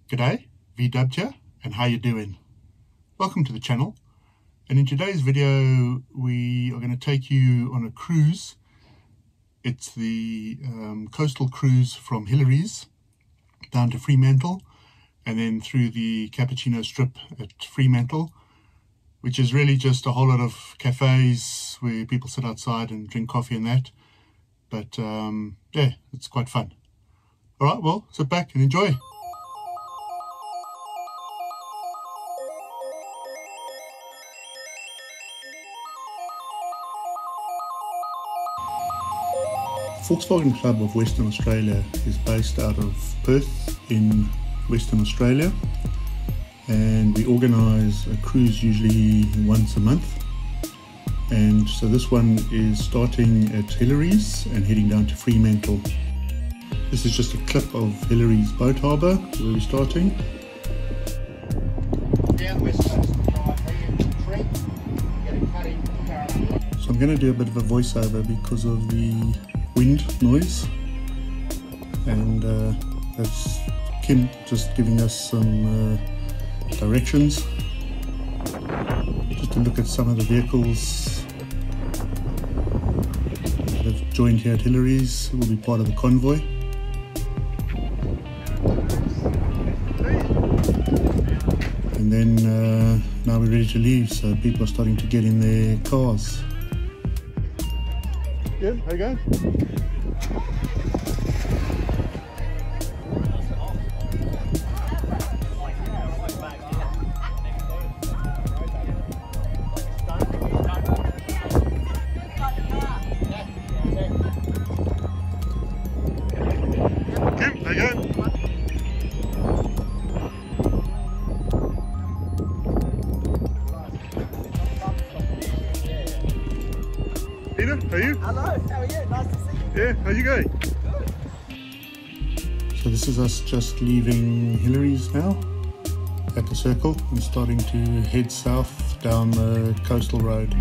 G'day, VW here, and how you doing? Welcome to the channel, and in today's video we are going to take you on a cruise. It's the coastal cruise from Hillary's down to Fremantle and then through the Cappuccino Strip at Fremantle, which is really just a whole lot of cafes where people sit outside and drink coffee and that. But yeah, it's quite fun. Alright, well, sit back and enjoy. Volkswagen Club of Western Australia is based out of Perth in Western Australia, and we organise a cruise usually once a month. And so this one is starting at Hillary's and heading down to Fremantle. This is just a clip of Hillary's boat harbour where we're starting. Down West Coast Drive here, Trent, get a cutting car. So I'm going to do a bit of a voiceover because of the wind noise, and that's Kim just giving us some directions. Just to look at some of the vehicles that have joined here at Hillary's, will be part of the convoy. And then now we're ready to leave, so people are starting to get in their cars. Yeah, how you going? Kim, how you going? Peter, how are you? Hello, how are you? Nice to see you. Yeah, how you going? Good. So this is us just leaving Hillary's now at the circle and starting to head south down the coastal road.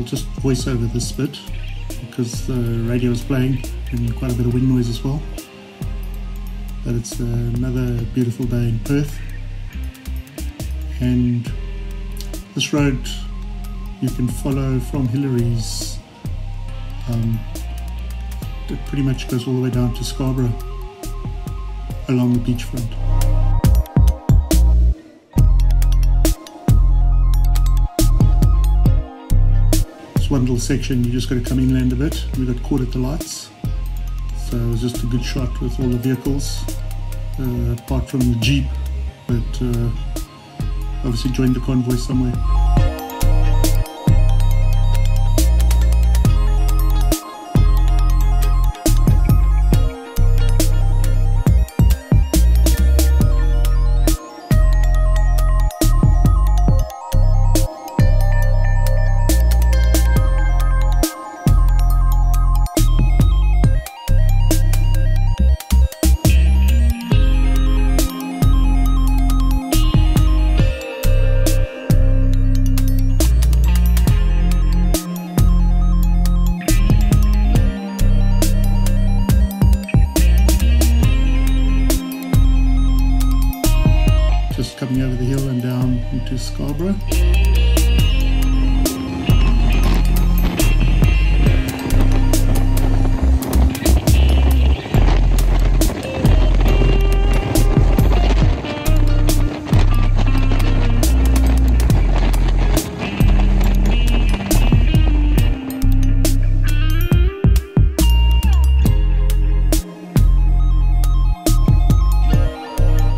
Just voice over this bit because the radio is playing and quite a bit of wind noise as well. But it's another beautiful day in Perth, and this road you can follow from Hillary's. It pretty much goes all the way down to Scarborough along the beachfront. One little section you just got to come inland a bit. We got caught at the lights, so it was just a good shot with all the vehicles, apart from the Jeep, but obviously joined the convoy somewhere. Just coming over the hill and down into Scarborough.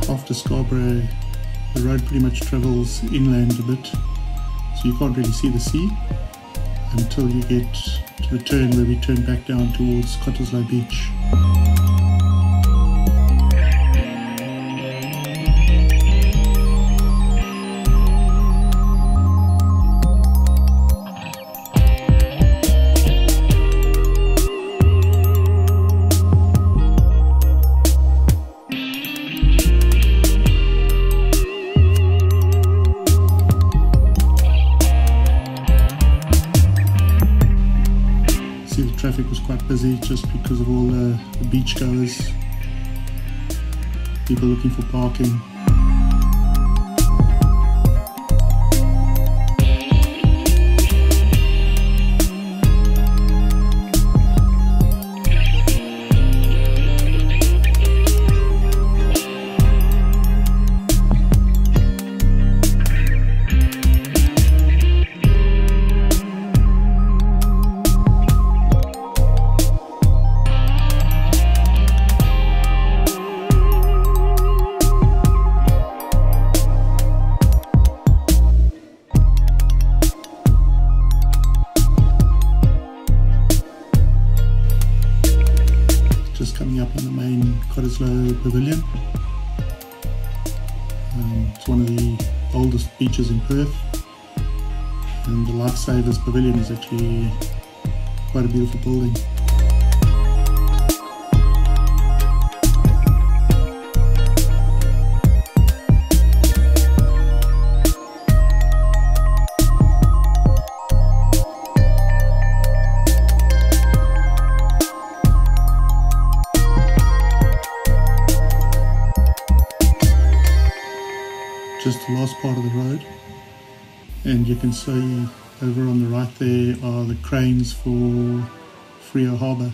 After Scarborough, the road pretty much travels inland a bit, so you can't really see the sea until you get to the turn where we turn back down towards Cottesloe Beach. quite busy just because of all the beachgoers, people looking for parking. Just coming up on the main Cottesloe Pavilion. It's one of the oldest beaches in Perth, and the Lifesavers Pavilion is actually quite a beautiful building. Just the last part of the road, and you can see over on the right there are the cranes for Freo Harbour.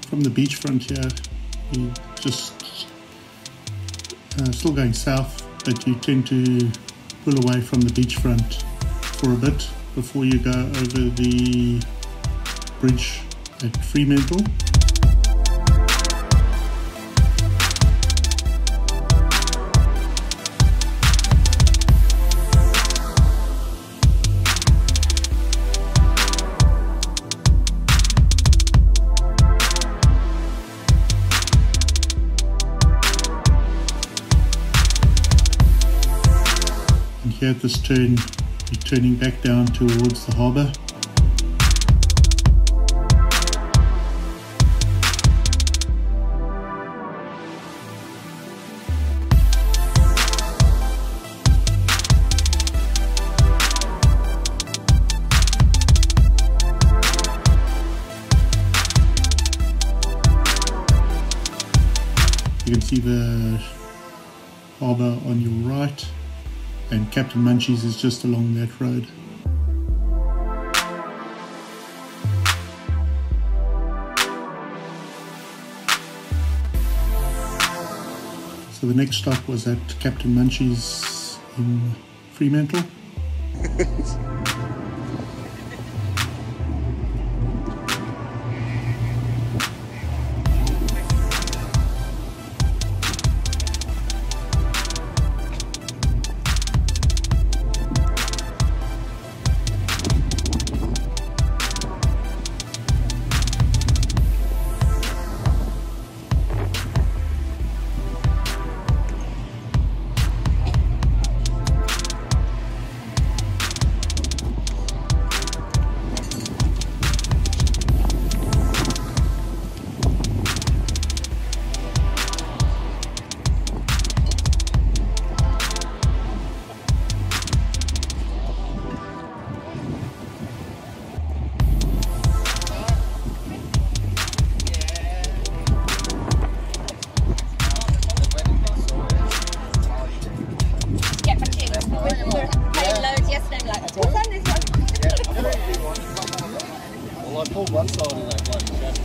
From the beachfront here, you just still going south, but you tend to pull away from the beachfront for a bit before you go over the bridge at Fremantle. Here at this turn, you're turning back down towards the harbour. You can see the harbour on your right, and Captain Munchies is just along that road. So the next stop was at Captain Munchies in Fremantle. Well, I pulled one side of that bloody shaft.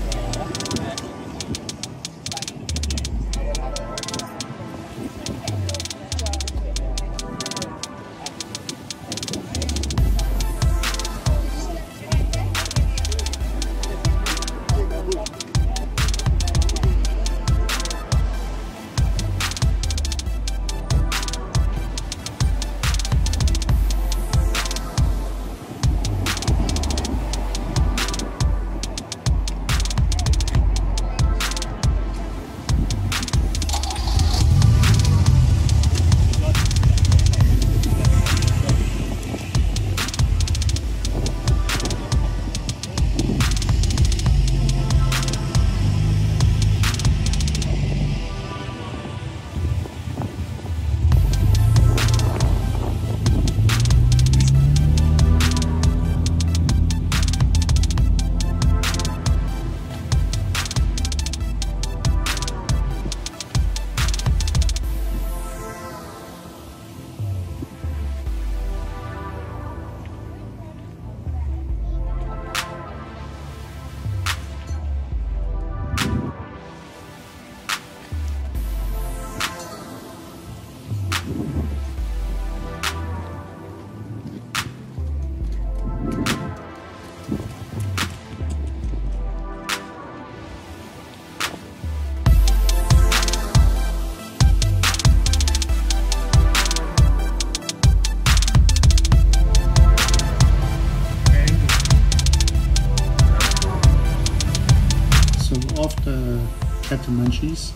cat and munchies,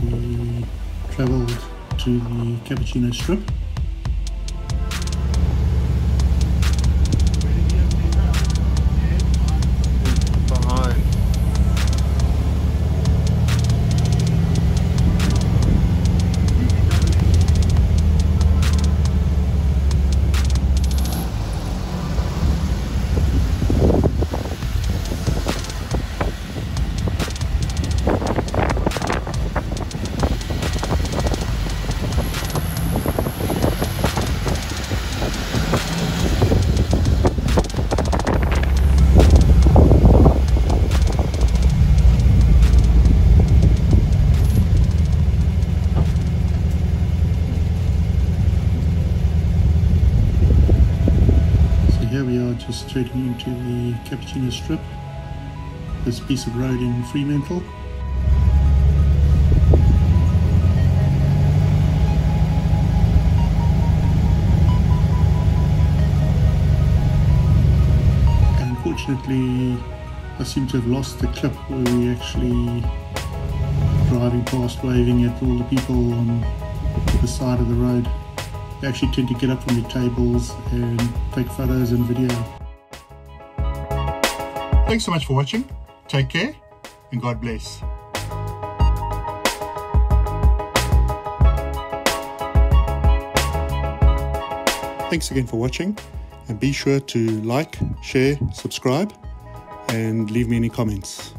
we travelled to the cappuccino strip. Here we are, just turning into the cappuccino strip, this piece of road in Fremantle. And unfortunately, I seem to have lost the clip where we actually driving past, waving at all the people on the side of the road. They actually tend to get up from their tables and take photos and video. Thanks so much for watching. Take care and God bless. Thanks again for watching, and be sure to like, share, subscribe and leave me any comments.